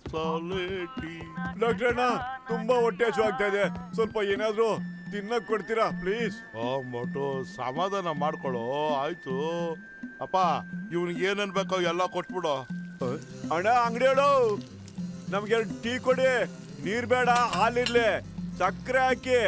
ಮಸಾಲೆ ಟೀ. ಡಾಕ್ಟ್ರಣ್ಣ ತುಂಬಾ ಹೊಟ್ಟೆ ಹಸಿವು ಆಗ್ತಾ ಇದೆ, ಸ್ವಲ್ಪ ಏನಾದ್ರು ತಿನ್ನಕ್ ಕೊಡ್ತೀರಾ ಪ್ಲೀಸ್? ಮೊಟ್ಟು ಸಮಾಧಾನ ಮಾಡ್ಕೊಳ್ಳೋ. ಆಯ್ತು ಅಪ್ಪ, ಇವ್ನಿಗೆ ಏನೇನ್ ಬೇಕೋ ಎಲ್ಲ ಕೊಟ್ಬಿಡು. ಅಣ್ಣ ಅಂಗಡಿ ಹೇಳು, ನಮ್ಗೆ 2 ಟೀ ಕೊಡಿ, ನೀರ್ ಬೇಡ, ಹಾಲಿರ್ಲಿ, ಸಕ್ಕರೆ ಹಾಕಿ,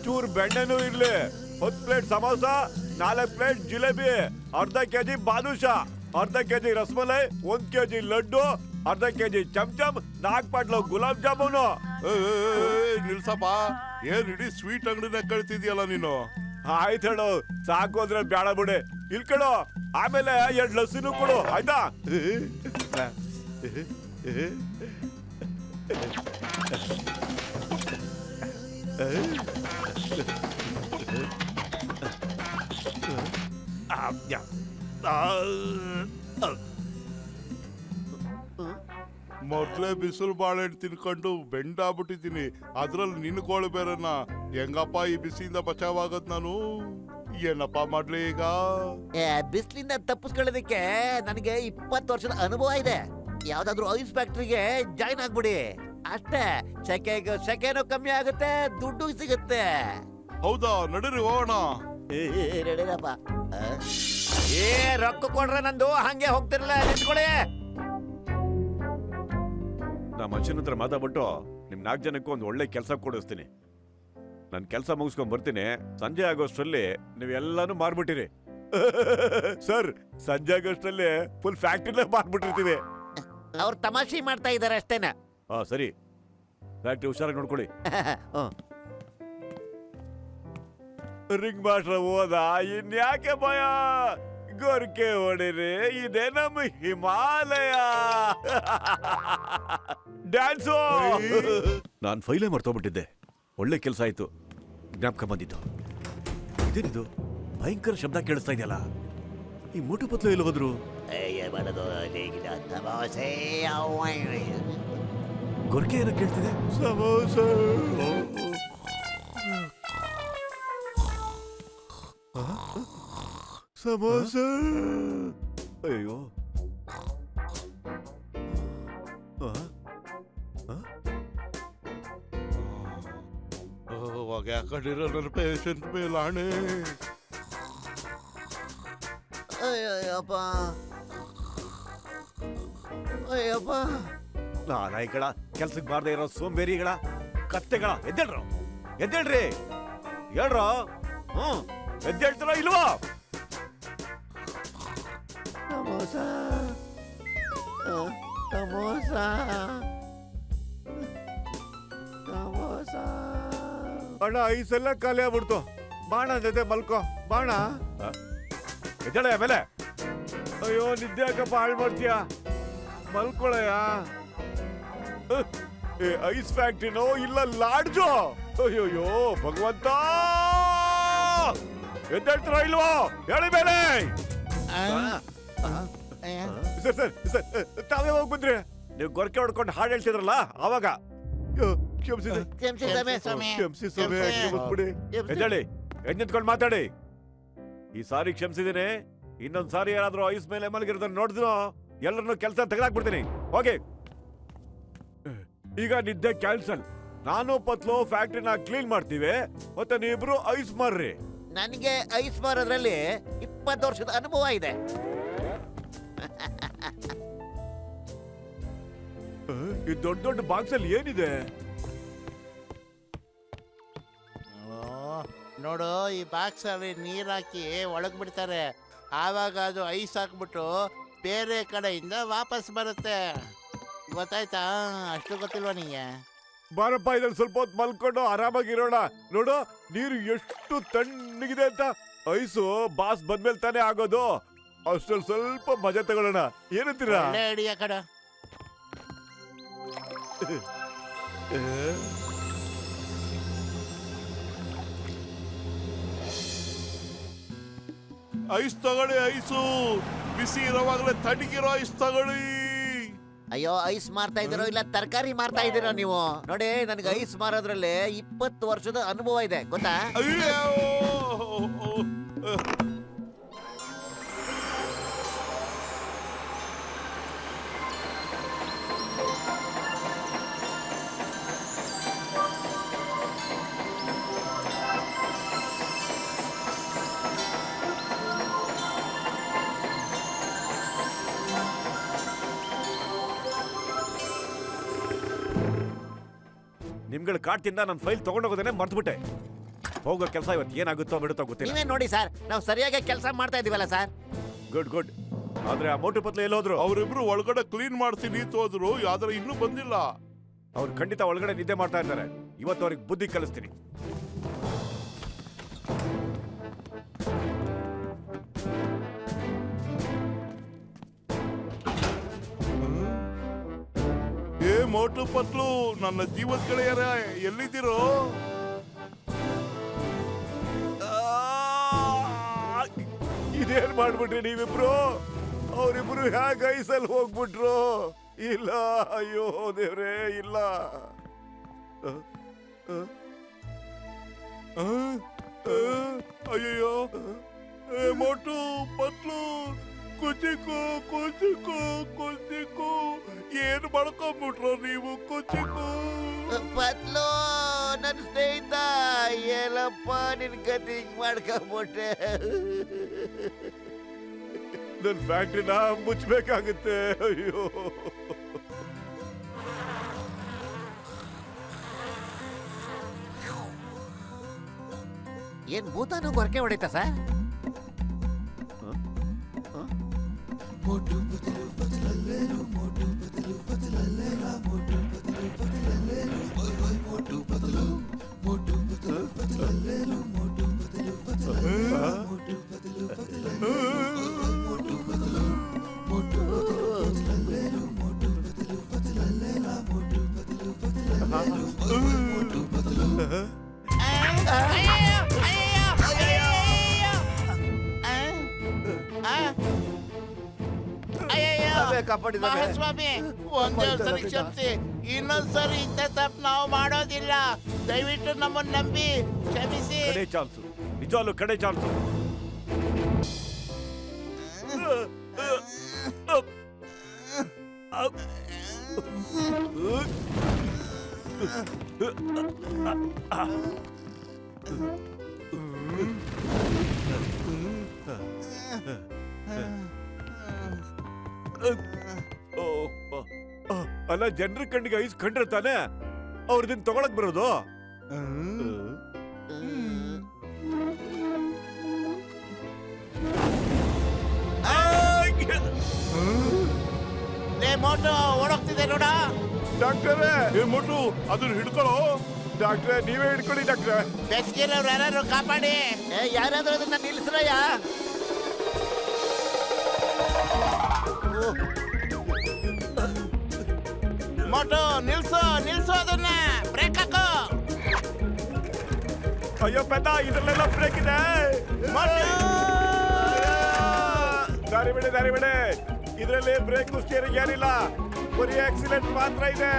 ಚೂರ್ ಬೆಣ್ಣೆನೂ ಇರ್ಲಿ, 10 ಪ್ಲೇಟ್ ಸಮೋಸ, 4 ಪ್ಲೇಟ್ ಜಿಲೇಬಿ, ಅರ್ಧ ಕೆಜಿ ಬಾದುಷಾ, ಅರ್ಧ ಕೆಜಿ ರಸಮಲೈ, 1 ಕೆಜಿ ಲಡ್ಡು, ಅರ್ಧ ಕೆಜಿ ಚಮಚಮ್, 4 ಪಾಟ್ಲು ಗುಲಾಬ್ ಜಾಮೂನು. ನಿಲ್ಸಪ್ಪ, ಏನ್ ಇಡೀ ಸ್ವೀಟ್ ಅಂಗಡಿನ ಕಳ್ತಿದ್ಯಲ್ಲ ನೀನು. ಆಯ್ತು ಹೇಳು, ಸಾಕು ಅಂದ್ರೆ ಬೇಡ ಬಿಡಿ. ಇಲ್ಕಳು, ಆಮೇಲೆ 2 ಲಸ್ಸಿನೂ ಕೊಡು, ಆಯ್ತಾ? ಮೊದ್ಲೇ ಬಿಸಿಲು ಬಾಳೆಹಣ್ಣು ತಿನ್ಕೊಂಡು ಬೆಂಡಾಗ್ಬಿಟ್ಟಿದ್ದೀನಿ, ಅದ್ರಲ್ಲಿ ನಿನ್ಗೋಳು ಬೇರೆನ. ಹೆಂಗಪ್ಪ ಈ ಬಿಸಿಯಿಂದ ಬಚಾವಾಗದ್ ನಾನು? ಏನಪ್ಪ ಮಾಡ್ಲಿ ಈಗ? ಬಿಸಿಲಿಂದ ತಪ್ಪಿಸ್ಕೊಳ್ಳೋದಕ್ಕೆ ನನಗೆ 20 ವರ್ಷದ ಅನುಭವ ಇದೆ. ಯಾವ್ದಾದ್ರು ಐಸ್ ಫ್ಯಾಕ್ಟ್ರಿಗೆ ಜಾಯ್ನ್ ಆಗ್ಬಿಡಿ, ಅಷ್ಟೇ. ಸೆಕೆನೂ ಕಮ್ಮಿ ಆಗುತ್ತೆ, ದುಡ್ಡು ಸಿಗುತ್ತೆ. ಹೌದಾ, ನಡೀರಿ ಹೋಗೋಣ. ನಡೀರಪ್ಪ. ರೊಕ್ಕ ಕೊಡ್ರೆ ನಂದು ಹಂಗೆ ಹೋಗ್ತಿರ್ಲ, ನಿಂತ್ಕೊಳ್ಳಿ. ನಾ ಮನುಷ್ಯನ ಹತ್ರ ಮಾತಾಡ್ಬಿಟ್ಟು ನಿಮ್ 4 ಜನಕ್ಕೂ ಒಂದು ಒಳ್ಳೆ ಕೆಲಸ ಕೊಡಿಸ್ತೀನಿ. ನನ್ ಕೆಲಸ ಮುಗಿಸ್ಕೊಂಡ್ ಬರ್ತೀನಿ, ಸಂಜೆ ಆಗೋಷ್ಟರಲ್ಲಿ ನೀವೆಲ್ಲಾನು ಮಾರ್ಬಿಟ್ಟಿರಿ. ಸರ್, ಸಂಜೆ ಆಗೋಷ್ಟರಲ್ಲಿ ಫುಲ್ ಫ್ಯಾಕ್ಟ್ರಿಲೇ ಮಾರ್ಬಿಟ್ಟಿರ್ತೀವಿ. ಅವ್ರು ತಮಾಷೆ ಮಾಡ್ತಾ ಇದಾರೆ ಅಷ್ಟೇನಾ? ಹಾ ಸರಿ, ಫ್ಯಾಕ್ಟ್ರಿ ಹುಷಾರಾಗಿ ನೋಡ್ಕೊಳ್ಳಿ. ರಿಂಗ್ ಮಾಸ್ಟ್ರ ಹೋದ, ಇನ್ಯಾಕೆ ಭಯ? ಗೊರ್ಕೆ ಹೊಡಿರಿ, ಇದೇ ನಮ್ಮ ಹಿಮಾಲಯ. ಡ್ಯಾನ್ಸು. ನಾನ್ ಫೈಲೇ ಮರ್ತೋಗ್ಬಿಟ್ಟಿದ್ದೆ, ಒಳ್ಳೆ ಕೆಲಸ ಆಯ್ತು, ಜ್ಞಾಪಕ ಬಂದಿತ್ತು. ಇದೇನಿದು ಭಯಂಕರ ಶಬ್ದ ಕೇಳಿಸ್ತಾ ಇದೆಯಲ್ಲ? ಈ ಮೋಟು ಪತ್ಲು ಎಲ್ಲಿ ಹೋದ್ರು? ಗೊರ್ಕೆ ಏನೋ ಕೇಳ್ತಿದೆ. ಸಮೋಸ. ಸಮೋಸ. ಅಯ್ಯೋ, ಹೊಗೆ ಹಾಕೊಂಡಿರೋ ನನ್ನ ಪೇಷಂಟ್ ಮೇಲೆ ಆಣೆ. ಅಯ್ಯಪ್ಪ, ಅಯ್ಯಪ್ಪ. ನಾಯಿಗಳ, ಕೆಲ್ಸಕ್ಕೆ ಬಾರ್ದೇ ಇರೋ ಸೋಂಬೇರಿಗಳ, ಕತ್ತೆಗಳ, ಎದ್ದೇಳ್ರು, ಎದ್ದೇಳ್ರಿ, ಹೇಳ್ರ. ಎದ್ದೇಳ್ತಾರ ಇಲ್ವಾ? ಸಮೋಸ, ಸಮೋಸ, ಸಮೋಸ. ಅಣ್ಣ, ಐಸೆಲ್ಲ ಖಾಲಿ ಆಗ್ಬಿಡ್ತು. ಬಾಣ ಜೊತೆ ಮಲ್ಕೋ, ಬಾಣ. ಎದ್ದೇಳ ಆಮೇಲೆ. ಅಯ್ಯೋ, ನಿದ್ದೆ ಯಾಕಪ್ಪ ಹಾಳು ಮಾಡ್ತೀಯ? ಮಲ್ಕೊಳಯ್ಯ. ಐಸ್ ಫ್ಯಾಕ್ಟ್ರಿನೋ ಇಲ್ಲ ಲಾಡ್ಜೋ? ಅಯ್ಯೋಯ್ಯೋ ಭಗವಂತ, ಎದ್ದೇಳ್ತಾರ ಇಲ್ವೋ ಹೇಳಿ ಮೇಲೆ. ಸರ್ ಸರ್ ಸರ್, ತಾವೇ ಹೋಗಿ ಬಂದ್ರಿ? ನೀವು ಗೊರಕೆ ಹೊಡ್ಕೊಂಡು ಹಾಡು ಹೇಳ್ತಿದ್ರಲ್ಲ ಅವಾಗ. ಎದ್ದೇಳಿ, ಎದ್ನಿತ್ಕೊಂಡು ಮಾತಾಡಿ. ಈ ಸಾರಿ ಕ್ಷಮಿಸಿದ್ದೀನಿ, ಇನ್ನೊಂದ್ ಸಾರಿ ಯಾರಾದ್ರೂ ಐಸ್ ಮೇಲೆ ಮಲಗಿರೋದನ್ನ ನೋಡಿದ್ರು ಎಲ್ಲರನ್ನು ಕೆಲಸ ತೆಗೆದಾಕ್ಬಿಡ್ತೀನಿ. ಹೋಗಿ. ಈಗ ನಿದ್ದೆ ಕ್ಯಾನ್ಸಲ್. ನಾನು ಪತ್ಲು ಫ್ಯಾಕ್ಟ್ರಿನ ಕ್ಲೀನ್ ಮಾಡ್ತೀವಿ, ಮತ್ತೆ ನೀವಿಬ್ರು ಐಸ್ ಮಾರ್ರಿ. ನನಗೆ ಐಸ್ ಮಾರೋದ್ರಲ್ಲಿ 20 ವರ್ಷದ ಅನುಭವ ಇದೆ. ಈ ದೊಡ್ಡ ದೊಡ್ಡ ಬಾಕ್ಸ್ ಅಲ್ಲಿ ಏನಿದೆ ನೋಡು, ಈ ಬಾಕ್ಸ್ ಅಲ್ಲಿ ನೀರ್ ಹಾಕಿ ಒಳಗ್ ಬಿಡ್ತಾರೆ, ಆವಾಗ ಅದು ಐಸ್ ಹಾಕ್ಬಿಟ್ಟು ಬೇರೆ ಕಡೆಯಿಂದ ವಾಪಸ್ ಬರುತ್ತೆ. ಗೊತ್ತಾಯ್ತಾ? ಅಷ್ಟು ಗೊತ್ತಿಲ್ವಾ ನಿಂಗೆ? ಬಾರಪ್ಪ, ಇದ್ರಲ್ಲಿ ಸ್ವಲ್ಪ ಹೊತ್ತು ಮಲ್ಕೊಂಡು ಆರಾಮಾಗಿರೋಣ. ನೋಡು, ನೀರು ಎಷ್ಟು ತಣ್ಣಗಿದೆ ಅಂತ. ಐಸು ಬಾಸ್ ಬಂದ್ಮೇಲೆ ತಾನೇ ಆಗೋದು. ಅಷ್ಟ್ರಲ್ಲಿ ಸ್ವಲ್ಪ ಮಜಾ ತಗೊಳ್ಳೋಣ, ಏನಂತೀರಾ? ಐಡಿಯಾ ಕಡ. ಐಸ್ ತಗೊಳ್ಳಿ, ಐಸು ಬಿಸಿ ಇರೋವಾಗಲೇ ತಣ್ಣಗಿರೋ ಐಸ್ ತಗೊಳ್ಳಿ. ಅಯ್ಯೋ, ಐಸ್ ಮಾರ್ತಾ ಇದ್ದೀರೋ ಇಲ್ಲ ತರಕಾರಿ ಮಾರ್ತಾ ಇದ್ದೀರೋ ನೀವು? ನೋಡಿ, ನನಗೆ ಐಸ್ ಮಾರೋದ್ರಲ್ಲಿ 20 ವರ್ಷದ ಅನುಭವ ಇದೆ, ಗೊತ್ತಾ? ಅಯ್ಯೋ, ತಿಂಗಳ ಕಾಡ್ತಿಂದ ನನ್ನ ಫೈಲ್ ತಗೊಂಡೋಗೋದೇನೆ ಮರ್ತ್ಬಿಟ್ಟೆ. ಹೋಗೋ ಕೆಲಸ ಇವತ್ತು ಏನಾಗುತ್ತೋ ಬಿಡುತ್ತೋ ಗೊತ್ತಿಲ್ಲ. ನೀವೇ ನೋಡಿ ಸರ್, ನಾವು ಸರಿಯಾಗಿ ಕೆಲಸ ಮಾಡ್ತಾ ಇದೀವಲ್ಲ ಸರ್. Good good. ಆದ್ರೆ ಆ ಮೋಟು ಪತ್ಲು ಎಲ್ಲೋದ್ರು? ಅವರಿಬ್ರು ಒಳಗಡೆ ಕ್ಲೀನ್ ಮಾಡ್ತೀನಿ ಅಂತ ಹೋದ್ರು, ಆದ್ರೆ ಇನ್ನೂ ಬಂದಿಲ್ಲ. ಅವ್ರು ಖಂಡಿತ ಒಳಗಡೆ ನಿದ್ದೆ ಮಾಡ್ತಾ ಇರ್ತಾರೆ. ಇವತ್ತು ಅವ್ರಿಗೆ ಬುದ್ಧಿ ಕಲಿಸ್ತೀನಿ. ಏ ಮೋಟು ಪತ್ಲು, ನನ್ನ ಜೀವದ ಗೆಳೆಯರ ಎಲ್ಲಿದ್ದೀರೋ? ಇದೇನ್ ಮಾಡ್ಬಿಟ್ರಿ ನೀವಿಬ್ರು? ಅವರಿಬ್ರು ಹೇಗೆ ಐಸಲ್ಲಿ ಹೋಗ್ಬಿಟ್ರು? ಇಲ್ಲ, ಅಯ್ಯೋ ದೇವ್ರೇ, ಇಲ್ಲ. ಅಯ್ಯೋ, ಏ ಮೋಟು ಪತ್ಲು, ಕುಚಿಕು ಕುಚಿಕು ಕುಚಿಕು, ಏನ್ ಮಾಡ್ಕೊಂಡ್ಬಿಟ್ರು ನೀವು? ಕುಚಿಕು ಪತ್ಲು ನನ್ನ ಸ್ನೇಹಿತ, ಏನಪ್ಪ ನಿನ್ ಗತಿ ಹಿಂಗ್ ಮಾಡ್ಕೊಂಬಿಟ್ಟೆ? ನನ್ನ ಫ್ಯಾಕ್ಟ್ರಿನ ಮುಚ್ಚಬೇಕಾಗುತ್ತೆ. ಅಯ್ಯೋ, ಏನ್ ಭೂತಾನು ಗೊರಕೆ ಹೊಡಿತಾ ಸರ್? ಮಹಾಸ್ವಾಮಿ, ಒಂದೇ ಸರಿ ಕ್ಷಮಿಸಿ. ಇನ್ನೊಂದ್ಸರಿ ಇಂಥ ತಪ್ಪು ನಾವು ಮಾಡೋದಿಲ್ಲ. ದಯವಿಟ್ಟು ನಮ್ಮನ್ನ ನಂಬಿ ಕ್ಷಮಿಸಿ. ಕಡೆ ಚಾನ್ಸು, ನಿಜವಾಗ್ಲೂ ಕಡೆ ಚಾನ್ಸು. ಅಲ್ಲ, ಜನರ ಕಣ್ಣಿಗೆ ಐಸ್ ಕಂಡ್ರೆ ತಾನೆ ಅವ್ರದನ್ನ ತಗೊಳಕ್ ಬರೋದು. ಲೇ ಮೋಟು, ಓಡೋಗ್ತಿದೆ ನೋಡ. ಡಾಕ್ಟರೇ, ಏ ಮೋಟು, ಅದನ್ನ ಹಿಡ್ಕೊಳ್ಳೋ. ಡಾಕ್ಟ್ರೆ, ನೀವೇ ಹಿಡ್ಕೊಳ್ಳಿ ಡಾಕ್ಟ್ರೆ. ಬೆಚ್ಚಗಿರೋರು ಯಾರು ಕಾಪಾಡಿ. ಯಾರಾದ್ರೂ ಅದನ್ನ ನಿಲ್ಸ್ರಯ್ಯ. ಮೋಟು, ನಿಲ್ಸು ನಿಲ್ಸು, ಅದನ್ನ ಬ್ರೇಕ್ ಹಾಕು. ಅಯ್ಯೋ ಪೆದ್ದ, ಇದ್ರಲ್ಲೆಲ್ಲ ಬ್ರೇಕ್ ಇದೆ. ದಾರಿ ಬಿಡಿ, ದಾರಿ ಬಿಡಿ. ಇದ್ರಲ್ಲಿ ಬ್ರೇಕ್ ಸ್ಟೀರಿಂಗ್ ಏನಿಲ್ಲ, ಬರೀ ಆಕ್ಸಿಡೆಂಟ್ ಮಾತ್ರ ಇದೆ.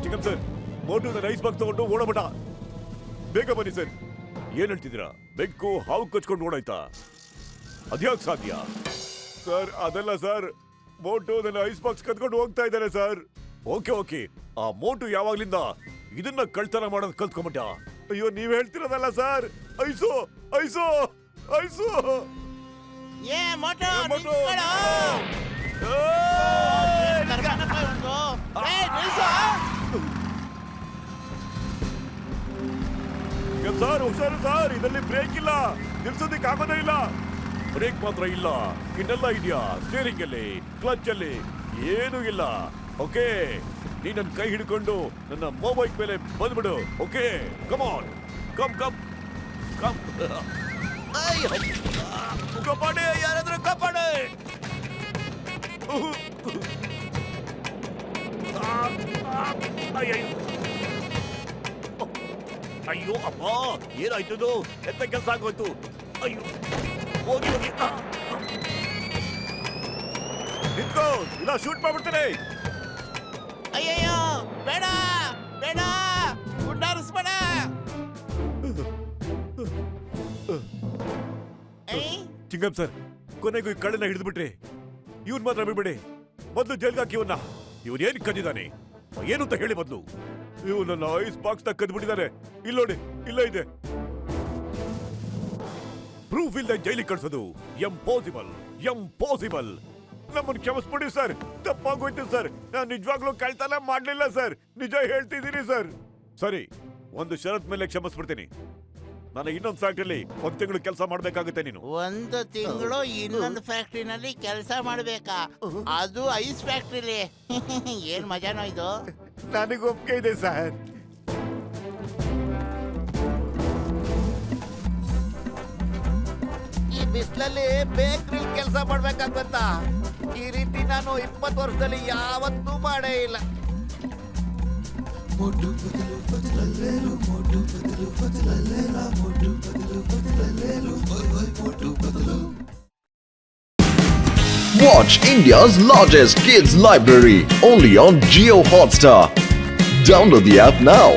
ಚಿಕ್ಕಂ ಸರ್, ಮೋಟು ರೈಸ್ ಬಾಗ್ ತಗೊಂಡು ಓಡಬಿಟ್ಟ. ಬೇಗ ಬನ್ನಿ ಸರ್. ಏನ್ ಹೇಳ್ತಿದ್ದೀರಾ? ಬೆಕ್ಕು ಹಾವು ಕಚ್ಕೊಂಡು ಓಡಾಯ್ತಾ? ಅದ್ಯಾಕ್ ಸಾಧ್ಯ? ಸರ್, ಅದಲ್ಲ ಸರ್, ಮೋಟು ನನ್ನ ಐಸ್ ಬಾಕ್ಸ್ ಕತ್ಕೊಂಡು ಹೋಗ್ತಾ ಇದ್ದಾನೆ ಸರ್. ಓಕೆ ಓಕೆ, ಆ ಮೋಟು ಯಾವಾಗ್ಲಿಂದ ಇದನ್ನ ಕಳ್ತನ ಮಾಡೋದು ಕಲ್ತ್ಕೊಂಬಿಟ್ಟ? ಅಯ್ಯೋ, ನೀವ್ ಹೇಳ್ತಿರೋದಲ್ಲ ಸರ್, ಐಸು ಐಸು ಐಸು. ಏ ಮೋಟು, ಮೋಟು. ನಿಲ್ಸ್ಕೊಳ್ಳೋ. ಕರ್ಕೊಂಡಪ್ಪ ಇವ್ನ್ದು. ನಿಲ್ಸು. ಸರ್ ಹುಷಾರು ಸರ್, ಇದರಲ್ಲಿ ಬ್ರೇಕ್ ಇಲ್ಲ, ನಿಲ್ಸೋದಿಕ್ ಆಗೋದೇ ಇಲ್ಲ. ಬ್ರೇಕ್ ಮಾತ್ರ ಇಲ್ಲ, ಇನ್ನೆಲ್ಲ ಇದೆಯಾ? ಸ್ಟೇರಿಂಗ್ ಅಲ್ಲಿ, ಕ್ಲಚ್ ಅಲ್ಲಿ ಏನೂ ಇಲ್ಲ. ಓಕೆ, ನೀ ನನ್ನ ಕೈ ಹಿಡ್ಕೊಂಡು ನನ್ನ ಮೊಬೈಲ್ ಮೇಲೆ ಬಂದ್ಬಿಡು. Okay, come on, come come come. ಕಪಾಡೆ, ಯಾರಾದ್ರೂ ಕಪಾಡೆ. ಅಯ್ಯೋ ಅಪ್ಪ, ಏನಾಯ್ತು? ಎಂತ ಕೆಲಸ ಆಗೋಯ್ತು? ಅಯ್ಯೋ, ಹೋಗಿ ಹೋಗಿ. ನಿಂತ್ಕೋ, ಇಲ್ಲ ಶೂಟ್ ಮಾಡ್ಬಿಡ್ತೇನೆ. ಅಯ್ಯಯ್ಯೋ, ಬೇಡ ಬೇಡ, ಗುಂಡಾರಿಸ್ಬೇಡ. ಚಿಂಗಂ ಸರ್, ಕೊನೆಗೂ ಈ ಕಳ್ಳನ ಹಿಡಿದ್ಬಿಟ್ರಿ. ಇವ್ನ್ ಮಾತ್ರ ಬಿಡ್ಬೇಡಿ. ಮೊದ್ಲು ಜೈಲ್ಗೆ ಹಾಕಿ ಇವನ್ನ. ಇವನೇನ್ ಕದ್ದಿದ್ದಾನೆ ಏನು ಅಂತ ಹೇಳಿ ಮೊದ್ಲು. ಇವ್ ನನ್ನ ಐಸ್ ಬಾಕ್ಸ್ ನ ಕದ್ಬಿಟ್ಟಿದ್ದಾರೆ. ಇಲ್ಲಿ ನೋಡಿ, ಇಲ್ಲ ಇದೆ. ಪ್ರೂಫ್ ಇಲ್ದೆ ಜೈಲಿಗೆ ಕಳ್ಸೋದು ಎಂಪಾಸಿಬಲ್, ಎಂಪಾಸಿಬಲ್. ನಮ್ಮನ್ನು ಕ್ಷಮಿಸ್ಬಿಡಿ ಸರ್, ತಪ್ಪಾಗೋಯ್ತು ಸರ್. ನಾನು ನಿಜವಾಗ್ಲೂ ಕಳ್ತನ ಮಾಡ್ಲಿಲ್ಲ ಸರ್, ನಿಜ ಹೇಳ್ತಿದ್ದೀನಿ ಸರ್. ಸರಿ, ಒಂದು ಷರತ್ ಮೇಲೆ ಕ್ಷಮಿಸ್ಬಿಡ್ತೀನಿ. ನಾನು ಇನ್ನೊಂದು ಫ್ಯಾಕ್ಟ್ರಿಲಿ 1 ತಿಂಗಳು ಕೆಲಸ ಮಾಡ್ಬೇಕಾಗುತ್ತೆ ನೀನು. 1 ತಿಂಗಳು ಇನ್ನೊಂದು ಫ್ಯಾಕ್ಟ್ರಿನಲ್ಲಿ ಕೆಲಸ ಮಾಡ್ಬೇಕಾ? ಅದು ಐಸ್ ಫ್ಯಾಕ್ಟ್ರಿಲಿ. ಏನ್ ಮಜಾನೋ ಇದು. ನನಗೆ ಒಪ್ಪಿಗೆ ಇದೆ ಸರ್. ಈ ಬಿಸ್ಲಲ್ಲಿ ಬೇಕ್ರಿಲ್ ಕೆಲಸ ಮಾಡ್ಬೇಕಾಗತ್ತಾ? ಈ ರೀತಿ ನಾನು 20 ವರ್ಷದಲ್ಲಿ ಯಾವತ್ತೂ ಮಾಡೇ ಇಲ್ಲ. Watch India's largest kids library only on Jio Hotstar. Download the app now.